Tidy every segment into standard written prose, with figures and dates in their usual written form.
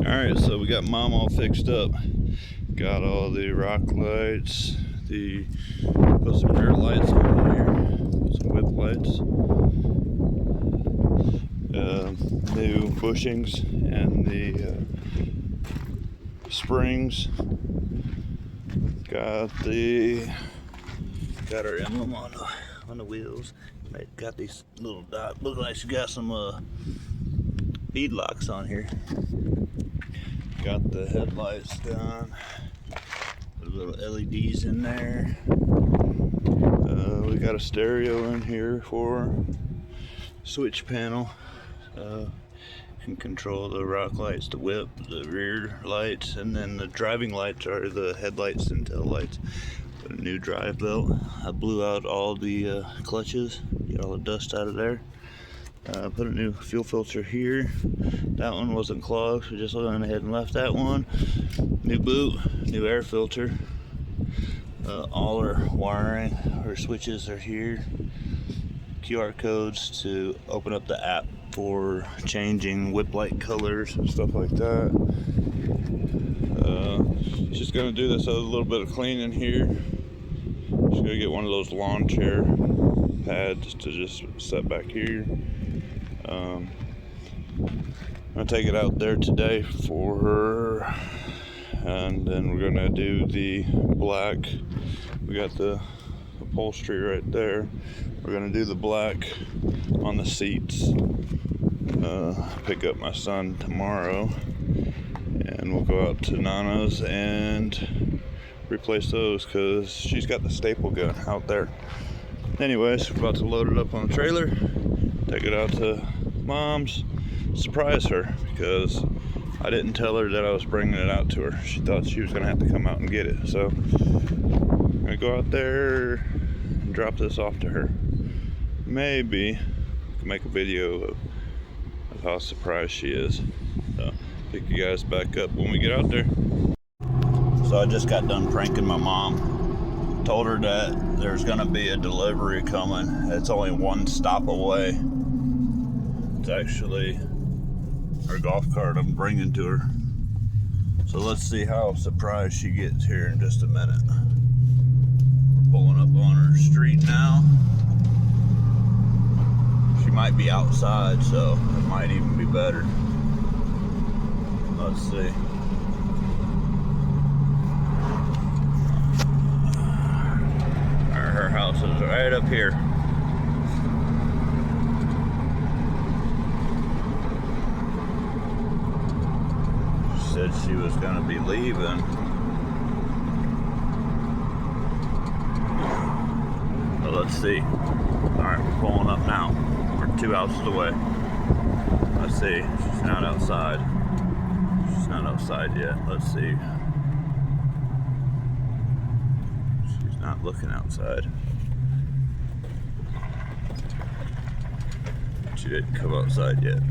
Alright, so we got mom all fixed up. Got all the rock lights, put some rear lights on here, put some whip lights, new bushings and the springs. Got our emblem on the wheels. Got these little dots. Look like she got some bead locks on here. Got the headlights done. The little LEDs in there. We got a stereo in here for switch panel. Can control the rock lights, the whip, the rear lights, and then the driving lights are the headlights and tail lights. Put a new drive belt. I blew out all the clutches, get all the dust out of there. Put a new fuel filter here. That one wasn't clogged, so just went ahead and left that one. New boot, new air filter. All our wiring, our switches are here. QR codes to open up the app for changing whip light colors and stuff like that. Just gonna do this other little bit of cleaning here. Just gonna get one of those lawn chair pads to just set back here. I'm gonna take it out there today for her, and then we're gonna do the black. We got the upholstery right there. We're gonna do the black on the seats. Pick up my son tomorrow, and we'll go out to Nana's and replace those because she's got the staple gun out there. Anyways, we're about to load it up on the trailer, take it out to mom's, surprise her, because I didn't tell her that I was bringing it out to her. She thought she was gonna have to come out and get it. So I'm gonna go out there and drop this off to her. Maybe make a video of how surprised she is. So pick you guys back up when we get out there. So I just got done pranking my mom. Told her that there's gonna be a delivery coming. It's only one stop away. It's actually her golf cart I'm bringing to her. So let's see how surprised she gets here in just a minute. We're pulling up on her street now. She might be outside, so it might even be better. Let's see. Her house is right up here. She said she was going to be leaving. But let's see. Alright, we're pulling up now. We're 2 houses away. Let's see. She's not outside. She's not outside yet. Let's see. She's not looking outside. She didn't come outside yet.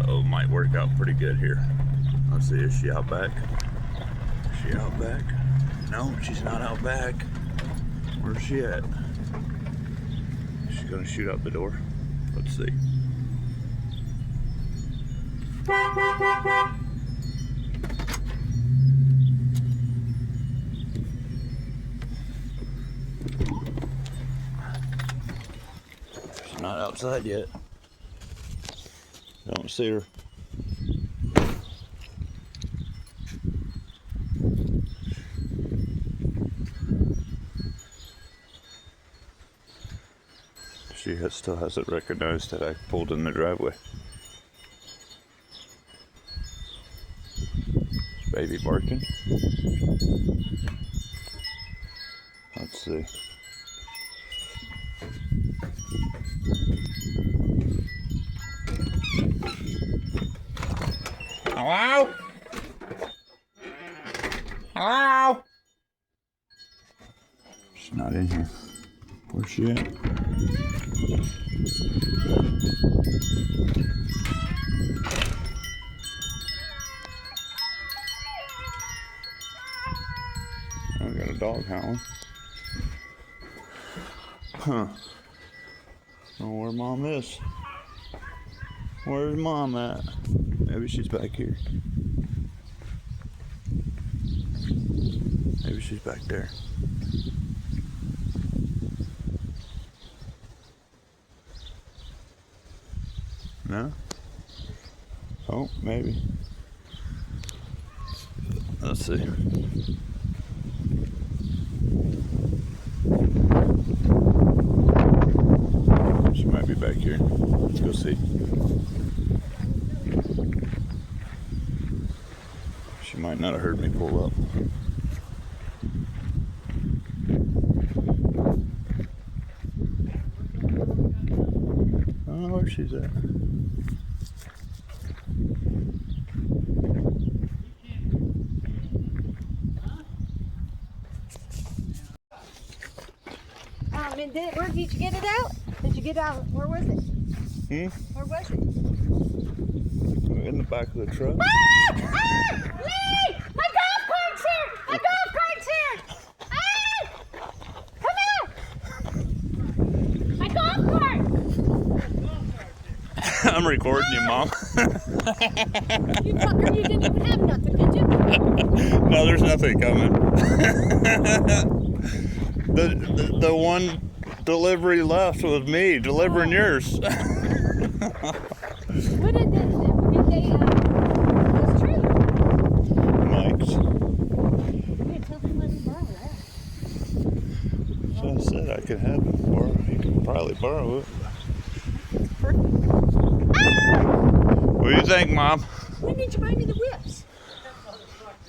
Oh, might work out pretty good here. Let's see. Is she out back? Is she out back? No, she's not out back. Where's she at? She's gonna shoot out the door. Let's see. She's not outside yet. Don't see her. She still hasn't recognized that I pulled in the driveway. Is baby barking? Let's see. Hello? Hello? She's not in here. Where's she at? I got a dog howling. Huh. I don't know where mom is. Where's mom at? Maybe she's back here. Maybe she's back there. No? Oh, maybe. Let's see. She might be back here. Let's go see. She might not have heard me pull up. I don't know where she's at. Where did you get it out? Did you get out? Where was it? Where was it? In the back of the truck. Ah! Ah! Lee! My golf cart's here! My golf cart's here! Ah! Come out! My golf cart! I'm recording you, Mom. You fucker, you didn't even have nothing, did you? No, there's nothing coming. The one delivery left was me delivering yours. What did they, this trailer? Mike's. You didn't tell them let me borrow that. So I said I could have it borrow. You could probably borrow it. Perfect. What do you think, Mom? When did you buy me the whips?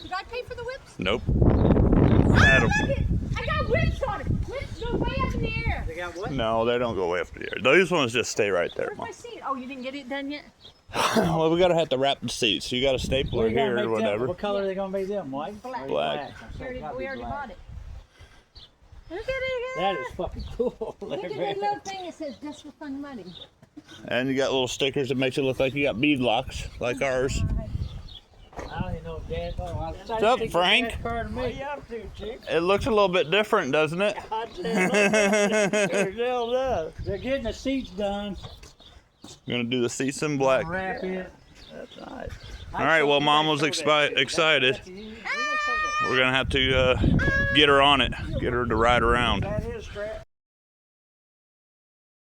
Did I pay for the whips? Nope. Oh, Had 'em. look it! I got whips on it! Whips go way up in the air! They got what? No, they don't go way up the air. Those ones just stay right there, Where's Mom. my seat? Oh, you didn't get it done yet? Well, we gotta have to wrap the seats. You got a stapler What are you gonna here or make them? whatever. What color are they gonna make them? White? Black. Black. We already bought it. Look at it! That is fucking cool. Look at that little thing that says just for fun money. And you got little stickers that makes it look like you got bead locks, like ours. I don't even know, Dad. What's up, Frank? What are you up to, chick? It looks a little bit different, doesn't it? They're getting the seats done. Gonna do the seats in black. Wrap it. That's nice. All right, well, Mom was excited. We're gonna have to get her on it, get her to ride around. That is strap.